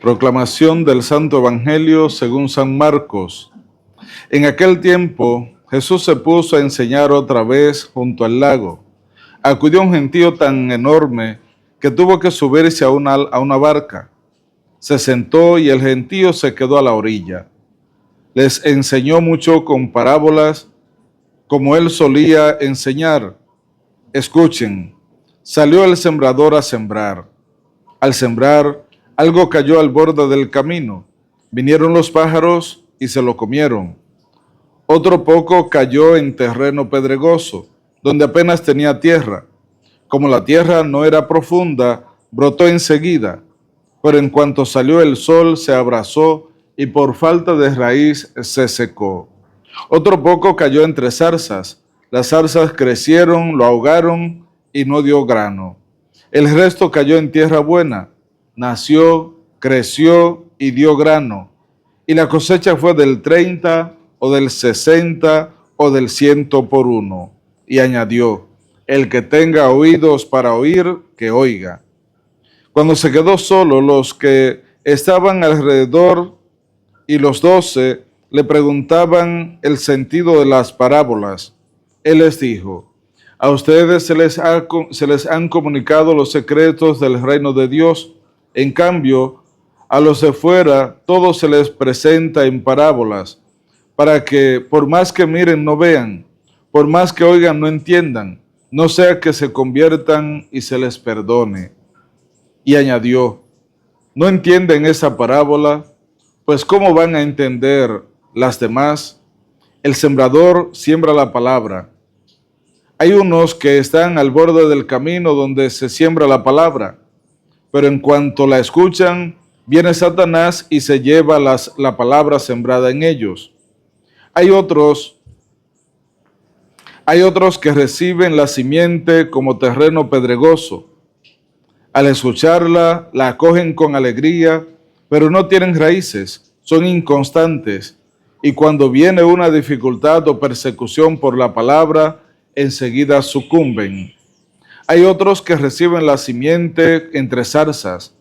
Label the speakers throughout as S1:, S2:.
S1: Proclamación del Santo Evangelio según San Marcos. En aquel tiempo, Jesús se puso a enseñar otra vez junto al lago. Acudió un gentío tan enorme que tuvo que subirse a una barca. Se sentó y el gentío se quedó a la orilla. Les enseñó mucho con parábolas, como él solía enseñar. Escuchen, salió el sembrador a sembrar. Al sembrar, algo cayó al borde del camino. Vinieron los pájaros y se lo comieron. Otro poco cayó en terreno pedregoso, donde apenas tenía tierra. Como la tierra no era profunda, brotó enseguida, pero en cuanto salió el sol se abrasó y por falta de raíz se secó. Otro poco cayó entre zarzas. Las zarzas crecieron, lo ahogaron y no dio grano. El resto cayó en tierra buena, nació, creció y dio grano. Y la cosecha fue del 30 o del 60 o del 100 por uno. Y añadió, el que tenga oídos para oír, que oiga. Cuando se quedó solo, los que estaban alrededor y los 12 le preguntaban el sentido de las parábolas. Él les dijo, a ustedes se les han comunicado los secretos del reino de Dios. En cambio, a los de fuera todo se les presenta en parábolas, para que por más que miren no vean, por más que oigan no entiendan, no sea que se conviertan y se les perdone. Y añadió, ¿no entienden esa parábola? Pues ¿cómo van a entender las demás? El sembrador siembra la palabra. Hay unos que están al borde del camino donde se siembra la palabra, pero en cuanto la escuchan, viene Satanás y se lleva la palabra sembrada en ellos. Hay otros que reciben la simiente como terreno pedregoso. Al escucharla, la acogen con alegría, pero no tienen raíces, son inconstantes, y cuando viene una dificultad o persecución por la palabra, enseguida sucumben. Hay otros que reciben la simiente entre zarzas.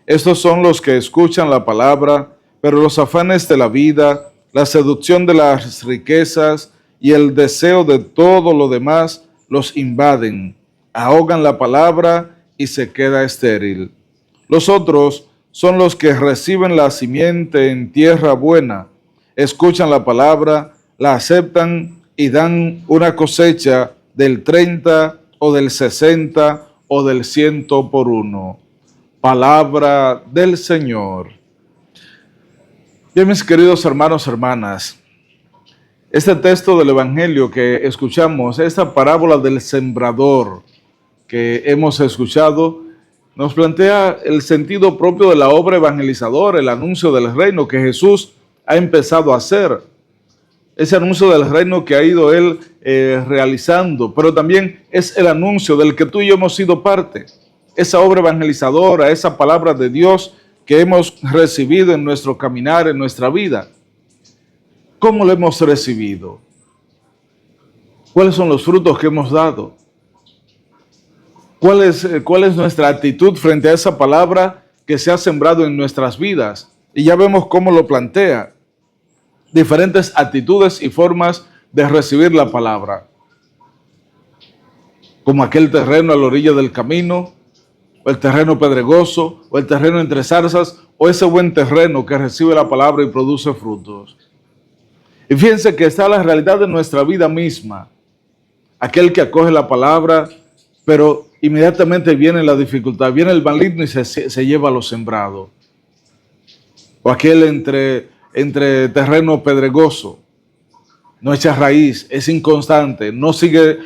S1: Estos son los que escuchan la palabra, pero los afanes de la vida, la seducción de las riquezas y el deseo de todo lo demás los invaden, ahogan la palabra y se queda estéril. Los otros son los que reciben la simiente en tierra buena, escuchan la palabra, la aceptan y dan una cosecha del 30 o del 60 o del 100 por uno. Palabra del Señor. Bien, mis queridos hermanos, hermanas, este texto del Evangelio que escuchamos, esta parábola del sembrador que hemos escuchado, nos plantea el sentido propio de la obra evangelizadora, el anuncio del reino que Jesús ha empezado a hacer. Ese anuncio del reino que ha ido él realizando, pero también es el anuncio del que tú y yo hemos sido parte. Esa obra evangelizadora, esa palabra de Dios que hemos recibido en nuestro caminar, en nuestra vida. ¿Cómo lo hemos recibido? ¿Cuáles son los frutos que hemos dado? ¿Cuál es nuestra actitud frente a esa palabra que se ha sembrado en nuestras vidas? Y ya vemos cómo lo plantea. Diferentes actitudes y formas de recibir la palabra. Como aquel terreno a la orilla del camino, o el terreno pedregoso, o el terreno entre zarzas, o ese buen terreno que recibe la palabra y produce frutos. Y fíjense que está la realidad de nuestra vida misma. Aquel que acoge la palabra, pero inmediatamente viene la dificultad, viene el maligno y se lleva lo sembrado. O aquel entre terreno pedregoso, no echa raíz, es inconstante, no sigue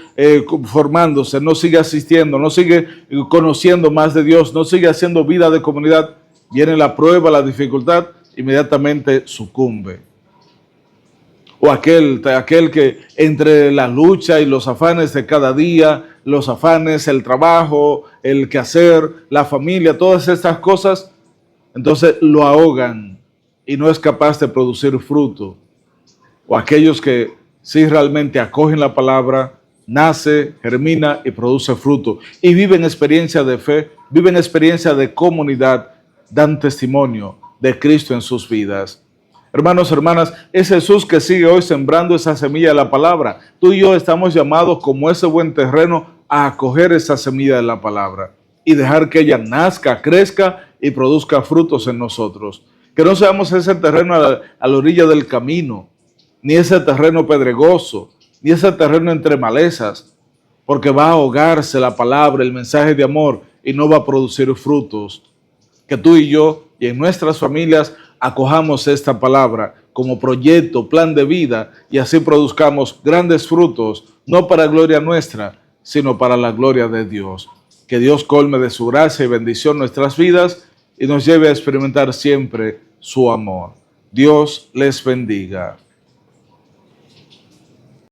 S1: formándose, no sigue asistiendo, no sigue conociendo más de Dios, no sigue haciendo vida de comunidad. Viene la prueba, la dificultad, inmediatamente sucumbe. O aquel que entre la lucha y los afanes de cada día, los afanes, el trabajo, el quehacer, la familia, todas estas cosas, entonces lo ahogan y no es capaz de producir fruto. O aquellos que sí realmente acogen la palabra, nace, germina y produce fruto. Y viven experiencia de fe, viven experiencia de comunidad, dan testimonio, de Cristo en sus vidas. Hermanos, hermanas, es Jesús que sigue hoy sembrando esa semilla de la palabra. Tú y yo estamos llamados como ese buen terreno a acoger esa semilla de la palabra y dejar que ella nazca, crezca y produzca frutos en nosotros. Que no seamos ese terreno a la orilla del camino, ni ese terreno pedregoso, ni ese terreno entre malezas, porque va a ahogarse la palabra, el mensaje de amor y no va a producir frutos. Que tú y yo y en nuestras familias acojamos esta palabra como proyecto, plan de vida y así produzcamos grandes frutos, no para gloria nuestra, sino para la gloria de Dios. Que Dios colme de su gracia y bendición nuestras vidas y nos lleve a experimentar siempre su amor. Dios les bendiga.